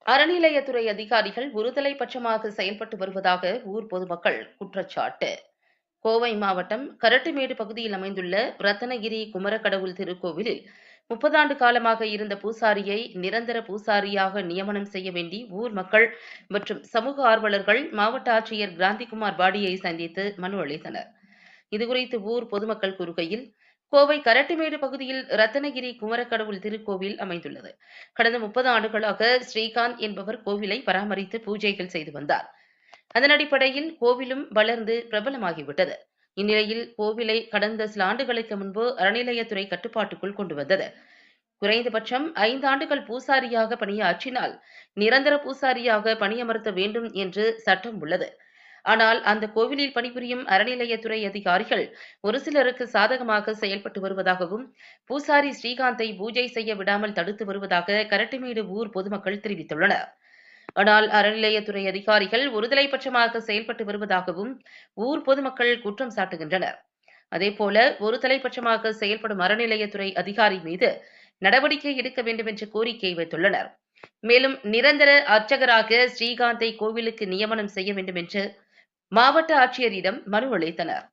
அறநிலையத்துறை அதிகாரிகள் ஒருதலை பட்சமாக செயல்பட்டு வருவதாக ஊர் பொதுமக்கள் குற்றச்சாட்டு. கோவை மாவட்டம் கரட்டுமேடு பகுதியில் அமைந்துள்ள ரத்தனகிரி குமரக்கடவுள் திருக்கோவிலில் 30 ஆண்டு காலமாக இருந்த பூசாரியை நிரந்தர பூசாரியாக நியமனம் செய்ய வேண்டி ஊர் மக்கள் மற்றும் சமூக ஆர்வலர்கள் மாவட்ட ஆட்சியர் கிராந்திகுமார் பாடியை சந்தித்து மனு அளித்தனர். இதுகுறித்து ஊர் பொதுமக்கள் கூறுகையில், கோவை கரட்டுமேடு பகுதியில் ரத்தனகிரி குமரக்கடவுள் திருக்கோவில் அமைந்துள்ளது. கடந்த 30 ஆண்டுகளாக ஸ்ரீகாந்த் என்பவர் கோவிலை பராமரித்து பூஜைகள் செய்து வந்தார். அதன் அடிப்படையில் கோவிலும் வளர்ந்து பிரபலமாகிவிட்டது. இந்நிலையில் கோவிலை கடந்த சில ஆண்டுகளுக்கு முன்பு அறநிலையத்துறை கட்டுப்பாட்டுக்குள் கொண்டு வந்தது. குறைந்தபட்சம் 5 ஆண்டுகள் பூசாரியாக பணியாற்றினால் நிரந்தர பூசாரியாக பணியமர்த்த வேண்டும் என்று சட்டம் உள்ளது. ஆனால் அந்த கோவிலில் பணிபுரியும் அறநிலையத்துறை அதிகாரிகள் ஒரு சிலருக்கு சாதகமாக செயல்பட்டு வருவதாகவும், பூசாரி ஸ்ரீகாந்தை பூஜை செய்ய விடாமல் தடுத்து வருவதாக கரட்டுமேடு ஊர் பொதுமக்கள் தெரிவித்துள்ளனர். ஆனால் அறநிலையத்துறை அதிகாரிகள் ஒருதலைபட்சமாக செயல்பட்டு வருவதாகவும் ஊர் பொதுமக்கள் குற்றம் சாட்டுகின்றனர். அதேபோல ஒருதலைபட்சமாக செயல்படும் அறநிலையத்துறை அதிகாரி மீது நடவடிக்கை எடுக்க வேண்டும் என்ற கோரிக்கை வைத்துள்ளனர். மேலும் நிரந்தர அர்ச்சகராக ஸ்ரீகாந்தை கோவிலுக்கு நியமனம் செய்ய வேண்டும் என்று மாவட்ட ஆட்சியரிடம் மனு அளித்தனர்.